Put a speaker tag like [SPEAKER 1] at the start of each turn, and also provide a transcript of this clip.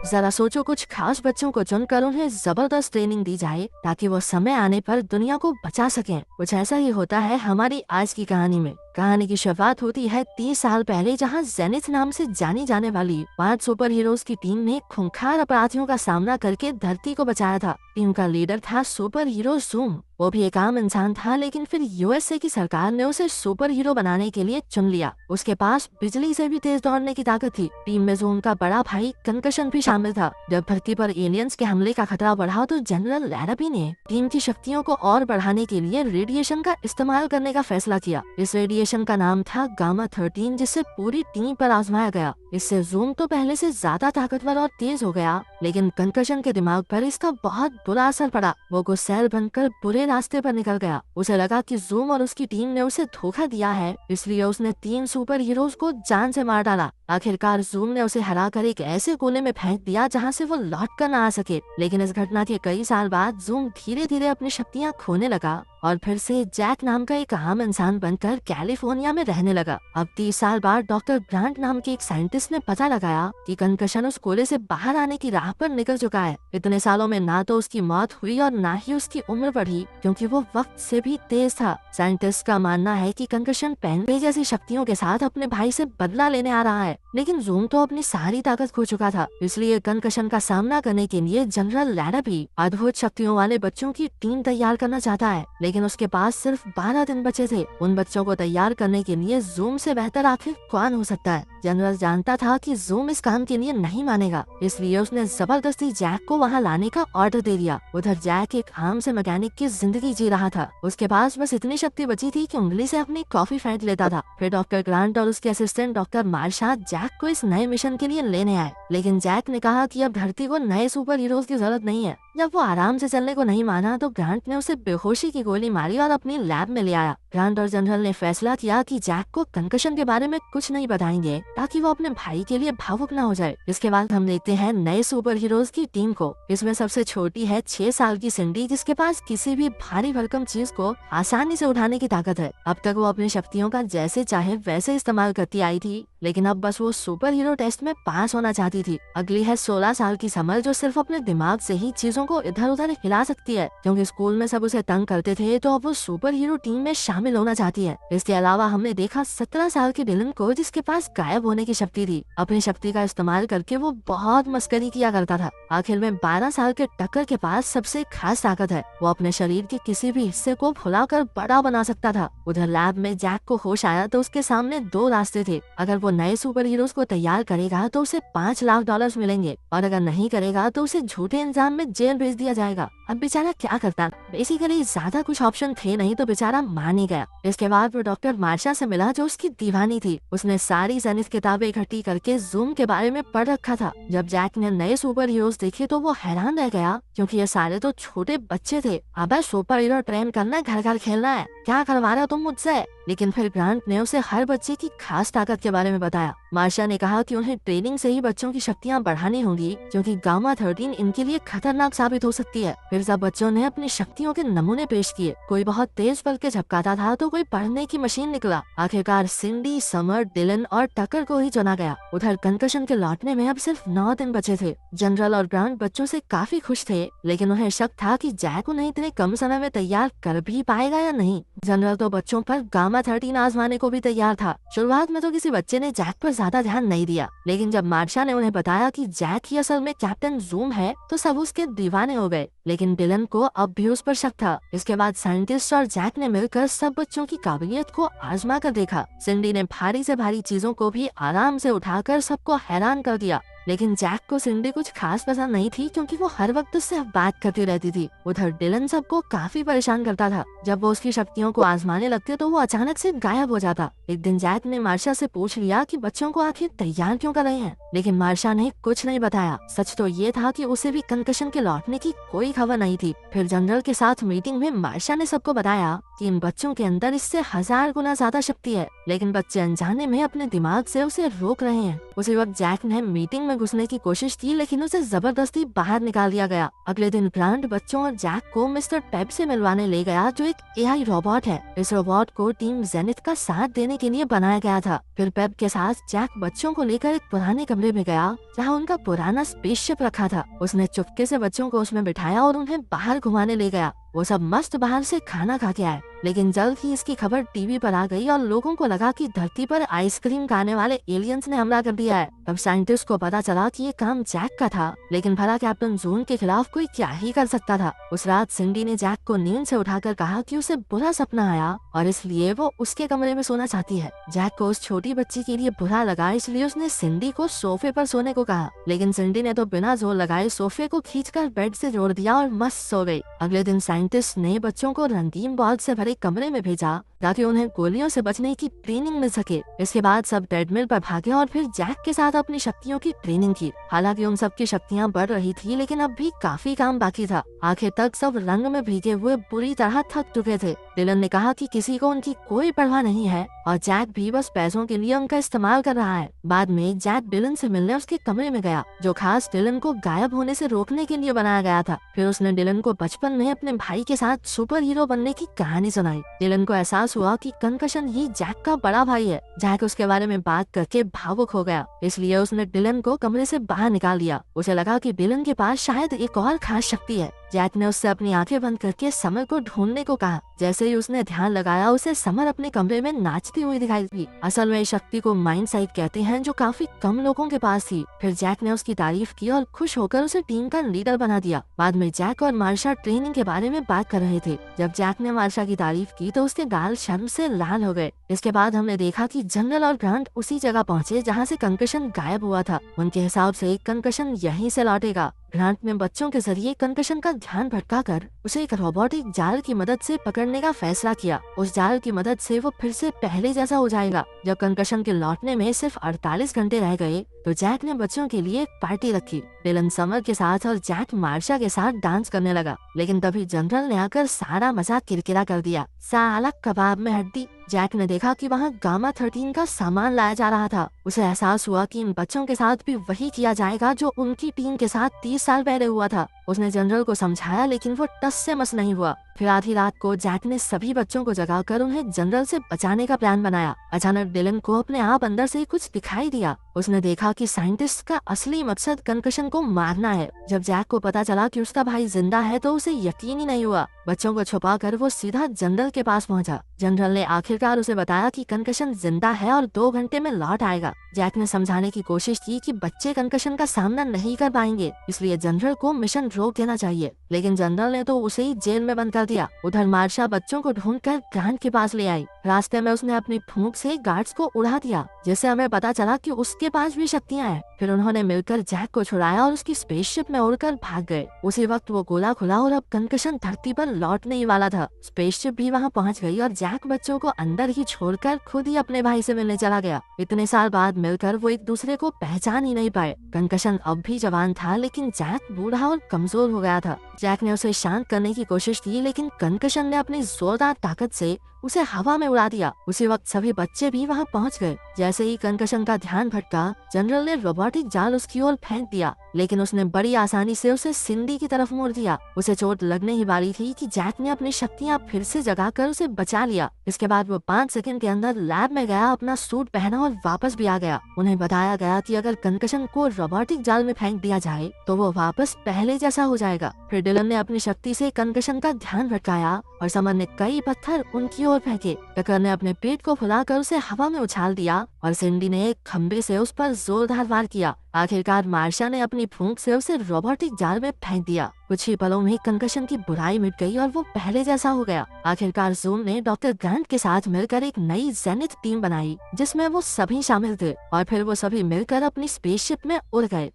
[SPEAKER 1] जरा सोचो, कुछ खास बच्चों को चुनकर उन्हें जबरदस्त ट्रेनिंग दी जाए ताकि वो समय आने पर दुनिया को बचा सकें। कुछ ऐसा ही होता है हमारी आज की कहानी में। कहानी की शुरुआत होती है 30 साल पहले, जहां जेनिथ नाम से जानी जाने वाली 5 सुपर हीरोज की टीम ने खूंखार अपराधियों का सामना करके धरती को बचाया था। टीम का लीडर था सुपर हीरो ज़ूम। वो भी एक आम इंसान था, लेकिन फिर यूएसए की सरकार ने उसे सुपर हीरो बनाने के लिए चुन लिया। उसके पास बिजली से भी तेज दौड़ने की ताकत थी। टीम में ज़ूम का बड़ा भाई कंकशन भी शामिल था। जब धरती पर एलियंस के हमले का खतरा बढ़ा तो जनरल लैरापी ने टीम की शक्तियों को और बढ़ाने के लिए रेडिएशन का इस्तेमाल करने का फैसला किया। इस रेडिएशन का नाम था गामा 13, जिसे पूरी टीम पर आजमाया गया। इससे ज़ूम तो पहले से ज्यादा ताकतवर और तेज हो गया, लेकिन कंकशन के दिमाग पर इसका बहुत बुरा असर पड़ा। वो गुस्सैल बनकर बुरे रास्ते पर निकल गया। उसे लगा कि ज़ूम और उसकी टीम ने उसे धोखा दिया है, इसलिए उसने 3 सुपर हीरोज को जान से मार डाला। आखिरकार ज़ूम ने उसे हराकर एक ऐसे कोने में फेंक दिया जहां से वो लौट कर न आ सके। लेकिन इस घटना के कई साल बाद ज़ूम धीरे धीरे अपनी शक्तियां खोने लगा और फिर से जैक नाम का एक आम इंसान बनकर कैलिफोर्निया में रहने लगा। अब 30 साल बाद डॉक्टर ग्रांट नाम के एक साइंटिस्ट ने पता लगाया कि कंकशन उस कोले से बाहर आने की राह पर निकल चुका है। इतने सालों में ना तो उसकी मौत हुई और ना ही उसकी उम्र बढ़ी, क्योंकि वो वक्त से भी तेज था। साइंटिस्ट का मानना है कि कंकशन पेन जैसी शक्तियों के साथ अपने भाई से बदला लेने आ रहा है। लेकिन ज़ूम तो अपनी सारी ताकत खो चुका था, इसलिए कंकशन का सामना करने के लिए जनरल लैरापी अद्भुत शक्तियों वाले बच्चों की टीम तैयार करना चाहता है। लेकिन उसके पास सिर्फ 12 दिन बचे थे। उन बच्चों को तैयार करने के लिए ज़ूम से बेहतर आखिर कौन हो सकता है। जनरल जानता था कि ज़ूम इस काम के लिए नहीं मानेगा, इसलिए उसने जबरदस्ती जैक को वहां लाने का ऑर्डर दे दिया। उधर जैक एक आम से मैकेनिक की जिंदगी जी रहा था। उसके पास बस इतनी शक्ति बची थी कि उंगली से अपनी कॉफी फेंट लेता था। फिर डॉक्टर ग्रांट और उसके असिस्टेंट डॉक्टर मार्शा जैक को इस नए मिशन के लिए लेने आए। लेकिन जैक ने कहा कि अब धरती को नए सुपर हीरोज की जरूरत नहीं है। जब वो आराम से चलने को नहीं माना तो ग्रांट ने उसे बेहोशी की गोली मारी और अपनी लैब में ले आया। ग्रांट और जनरल ने फैसला किया कि जैक को कंकशन के बारे में कुछ नहीं बताएंगे, ताकि वो अपने भाई के लिए भावुक न हो जाए। इसके बाद हम देखते हैं नए सुपर हीरोज की टीम को। इसमें सबसे छोटी है 6 साल की सिंडी, जिसके पास किसी भी भारी भरकम चीज को आसानी से उठाने की ताकत है। अब तक वो अपनी शक्तियों का जैसे चाहे वैसे इस्तेमाल करती आई थी, लेकिन अब बस वो सुपर हीरो टेस्ट में पास होना चाहती थी। अगली है 16 साल की समर, जो सिर्फ अपने दिमाग से ही चीजों को इधर उधर हिला सकती है। क्योंकि स्कूल में सब उसे तंग करते थे, तो अब वो सुपर हीरो टीम में शामिल होना चाहती है। इसके अलावा हमने देखा 17 साल की डिलन को, जिसके पास गायब होने की शक्ति थी। अपनी शक्ति का इस्तेमाल करके वो बहुत मस्करी किया करता था। आखिर में 12 साल के टक्कर के पास सबसे खास ताकत है, वो अपने शरीर के किसी भी हिस्से को फुलाकर बड़ा बना सकता था। उधर लैब में जैक को होश आया तो उसके सामने 2 रास्ते थे। अगर वो नए सुपर हीरोज को तैयार करेगा तो उसे $5 लाख मिलेंगे, और अगर नहीं करेगा तो उसे झूठे इल्जाम में जेल भेज दिया जाएगा। अब बेचारा क्या करता? बेसिकली ज्यादा कुछ ऑप्शन थे नहीं, तो बेचारा मान ही गया। इसके बाद वो डॉक्टर मार्शा से मिला, जो उसकी दीवानी थी। उसने सारी जेनिथ किताबें इकट्ठी करके ज़ूम के बारे में पढ़ रखा था। जब जैक ने नए सुपर हीरोज देखे तो वो हैरान रह गया, क्योंकि ये सारे तो छोटे बच्चे थे। अब सुपर हीरो ट्रेन करना, घर घर खेलना है, क्या करवा रहे हो तुम मुझसे? लेकिन फिर ग्रांट ने उसे हर बच्चे की खास ताकत के बारे में बताया। मार्शा ने कहा कि उन्हें ट्रेनिंग से ही बच्चों की शक्तियां बढ़ानी होंगी, क्योंकि गामा 13 इनके लिए खतरनाक साबित हो सकती है। फिर सब बच्चों ने अपनी शक्तियों के नमूने पेश किए। कोई बहुत तेज पल के झपकाता था तो कोई पढ़ने की मशीन निकला। आखिरकार सिंडी, समर, डिलन और टकर को ही चुना गया। उधर कंकशन के लौटने में अब सिर्फ 9 दिन बचे थे। जनरल और ग्रांट बच्चों से काफी खुश थे, लेकिन उन्हें शक था कि जैक उन्हें इतने कम समय में तैयार कर भी पाएगा या नहीं। जनरल तो बच्चों पर गामा 13 आजमाने को भी तैयार था। शुरुआत में तो किसी बच्चे ने जैक पर ज्यादा ध्यान नहीं दिया, लेकिन जब मार्शा ने उन्हें बताया कि जैक ही असल में कैप्टन ज़ूम है, तो सब उसके दीवाने हो गए। लेकिन डिलन को अब भी उस पर शक था। इसके बाद साइंटिस्ट और जैक ने मिलकर सब बच्चों की काबिलियत को आजमा कर देखा। सिंडी ने भारी से भारी चीजों को भी आराम से उठाकर सबको हैरान कर दिया। लेकिन जैक को सिंडी कुछ खास पसंद नहीं थी, क्योंकि वो हर वक्त उससे बात करती रहती थी। उधर डिलन सबको काफी परेशान करता था। जब वो उसकी शक्तियों को आजमाने लगते तो वो अचानक से गायब हो जाता। एक दिन जैक ने मार्शा से पूछ लिया कि बच्चों को आखिर तैयार क्यों कर रहे हैं, लेकिन मार्शा ने कुछ नहीं बताया। सच तो ये था कि उसे भी कंकशन के लौटने की कोई खबर नहीं थी। फिर जनरल के साथ मीटिंग में मार्शा ने सबको बताया कि इन बच्चों के अंदर इससे 1000 गुना ज्यादा शक्ति है, लेकिन बच्चे अनजाने में अपने दिमाग से उसे रोक रहे हैं। उसी वक्त जैक ने मीटिंग में घुसने की कोशिश की, लेकिन उसे जबरदस्ती बाहर निकाल दिया गया। अगले दिन ग्रांट बच्चों और जैक को मिस्टर पेप से मिलवाने ले गया, जो एक AI रोबोट है। इस रोबोट को टीम जेनिथ का साथ देने के लिए बनाया गया था। फिर पेप के साथ जैक बच्चों को लेकर एक पुराने कमरे में गया, जहाँ उनका पुराना स्पेसशिप रखा था। उसने चुपके से बच्चों को उसमें बिठाया और उन्हें बाहर घुमाने ले गया। वो सब मस्त बाहर से खाना खा के आए, लेकिन जल्द ही इसकी खबर टीवी पर आ गई और लोगों को लगा कि धरती पर आइसक्रीम खाने वाले एलियंस ने हमला कर दिया है। तब साइंटिस्ट को पता चला कि ये काम जैक का था, लेकिन भला कैप्टन जून के खिलाफ कोई क्या ही कर सकता था। उस रात सिंडी ने जैक को नींद से उठाकर कहा कि उसे बुरा सपना आया और इसलिए वो उसके कमरे में सोना चाहती है। जैक को उस छोटी बच्ची के लिए बुरा लगा, इसलिए उसने सिंडी को सोफे पर सोने को कहा, लेकिन सिंडी ने तो बिना जोर लगाए सोफे को खींचकर बेड से जोड़ दिया और मस्त सो गई। अगले दिन साइंटिस्ट ने बच्चों को रंगीन बॉल से भरे कमरे में भेजा ताकि उन्हें गोलियों से बचने की ट्रेनिंग मिल सके। इसके बाद सब ट्रेडमिल पर भागे और फिर जैक के साथ अपनी शक्तियों की ट्रेनिंग की। हालांकि उन सबकी शक्तियां बढ़ रही थी, लेकिन अब भी काफी काम बाकी था। आखिर तक सब रंग में भीगे हुए बुरी तरह थक चुके थे। डिलन ने कहा कि किसी को उनकी कोई परवाह नहीं है और जैक भी बस पैसों के लिए उनका इस्तेमाल कर रहा है। बाद में जैक डिलन से मिलने उसके कमरे में गया, जो खास डिलन को गायब होने से रोकने के लिए बनाया गया था। फिर उसने डिलन को बचपन में अपने भाई के साथ सुपर हीरो बनने की कहानी सुनाई। डिलन को एहसास हुआ कि कंकशन ही जैक का बड़ा भाई है। जैक उसके बारे में बात करके भावुक हो गया, इसलिए उसने डिलन को कमरे से बाहर निकाल दिया। उसे लगा कि डिलन के पास शायद एक और खास शक्ति है। जैक ने उससे अपनी आंखें बंद करके समर को ढूंढने को कहा। जैसे ही उसने ध्यान लगाया, उसे समर अपने कमरे में नाचती हुई दिखाई दी। असल में इस शक्ति को माइंड साइट कहते हैं, जो काफी कम लोगों के पास थी। फिर जैक ने उसकी तारीफ की और खुश होकर उसे टीम का लीडर बना दिया। बाद में जैक और मार्शा ट्रेनिंग के बारे में बात कर रहे थे। जब जैक ने मार्शा की तारीफ की तो उसके गाल शर्म से लाल हो गए। इसके बाद हमने देखा कि जनरल और ग्रांट उसी जगह पहुँचे जहाँ से कंकशन गायब हुआ था। उनके हिसाब से कंकशन यहीं से लौटेगा। ग्रांट ने बच्चों के जरिए कंकशन का ध्यान भटकाकर उसे एक रोबोटिक जाल की मदद से पकड़ने का फैसला किया। उस जाल की मदद से वो फिर से पहले जैसा हो जाएगा। जब कंकशन के लौटने में सिर्फ 48 घंटे रह गए तो जैक ने बच्चों के लिए एक पार्टी रखी। डिलन समर के साथ और जैक मार्शा के साथ डांस करने लगा, लेकिन तभी जनरल ने आकर सारा मजाक किरकिरा कर दिया। साला कबाब में हड्डी। जैक ने देखा कि वहाँ गामा 13 का सामान लाया जा रहा था। उसे एहसास हुआ कि इन बच्चों के साथ भी वही किया जाएगा जो उनकी टीम के साथ 30 साल पहले हुआ था। उसने जनरल को समझाया, लेकिन वो टस से मस नहीं हुआ। फिर आधी रात को जैक ने सभी बच्चों को जगाकर उन्हें जनरल से बचाने का प्लान बनाया। अचानक डिलन को अपने आप अंदर से कुछ दिखाई दिया। उसने देखा कि साइंटिस्ट का असली मकसद कंकशन को मारना है। जब जैक को पता चला कि उसका भाई जिंदा है तो उसे यकीन ही नहीं हुआ। बच्चों को छुपाकर वो सीधा जनरल के पास पहुंचा। जनरल ने आखिरकार उसे बताया कि कंकशन जिंदा है और 2 घंटे में लौट आएगा। जैक ने समझाने की कोशिश की कि बच्चे कंकशन का सामना नहीं कर पाएंगे, इसलिए जनरल को मिशन रोक देना चाहिए, लेकिन जनरल ने तो उसे ही जेल में बंद कर दिया। उधर मार्शा बच्चों को ढूंढकर ग्रांट के पास ले आई। रास्ते में उसने अपनी फूंक से गार्ड्स को उड़ा दिया, जिससे हमें पता चला कि उसके पास भी शक्तियां हैं। फिर उन्होंने मिलकर जैक को छुड़ाया और उसकी स्पेसशिप में उड़कर भाग गए। उसी वक्त वो गोला खुला और अब कंकशन धरती पर लौटने ही वाला था। स्पेसशिप भी वहाँ पहुँच गई और जैक बच्चों को अंदर ही छोड़कर खुद ही अपने भाई से मिलने चला गया। इतने साल बाद मिलकर वो एक दूसरे को पहचान ही नहीं पाए। कंकशन अब भी जवान था, लेकिन जैक बूढ़ा और कमजोर हो गया था। जैक ने उसे शांत करने की कोशिश की, लेकिन कंकशन ने अपनी जोरदार ताकत से उसे हवा में उड़ा दिया। उसी वक्त सभी बच्चे भी वहाँ पहुँच गए। जैसे ही कंकशन का ध्यान भटका, जनरल ने रोबोटिक जाल उसकी ओर फेंक दिया, लेकिन उसने बड़ी आसानी से उसे सिंडी की तरफ मोड़ दिया। उसे चोट लगने ही वाली थी कि जैक ने अपनी शक्तियाँ फिर से जगाकर उसे बचा लिया। इसके बाद वो 5 सेकंड के अंदर लैब में गया, अपना सूट पहना और वापस भी आ गया। उन्हें बताया गया कि अगर कंकशन को रोबोटिक जाल में फेंक दिया जाए तो वो वापस पहले जैसा हो जाएगा। फिर डिलन ने अपनी शक्ति से कंकशन का ध्यान भटकाया और समर ने कई पत्थर उनकी ओर फेंके। टकर ने अपने पेट को फुलाकर उसे हवा में उछाल दिया और सिंडी ने एक खंबे से उस पर जोरदार वार किया। आखिरकार मार्शा ने अपनी फूंक से उसे रोबोटिक जाल में फेंक दिया। कुछ ही पलों में कंकशन की बुराई मिट गई और वो पहले जैसा हो गया। आखिरकार जून ने डॉक्टर ग्रांट के साथ मिलकर एक नई जेनिथ टीम बनाई, जिसमें वो सभी शामिल थे और फिर वो सभी मिलकर अपनी स्पेसशिप में उड़ गए।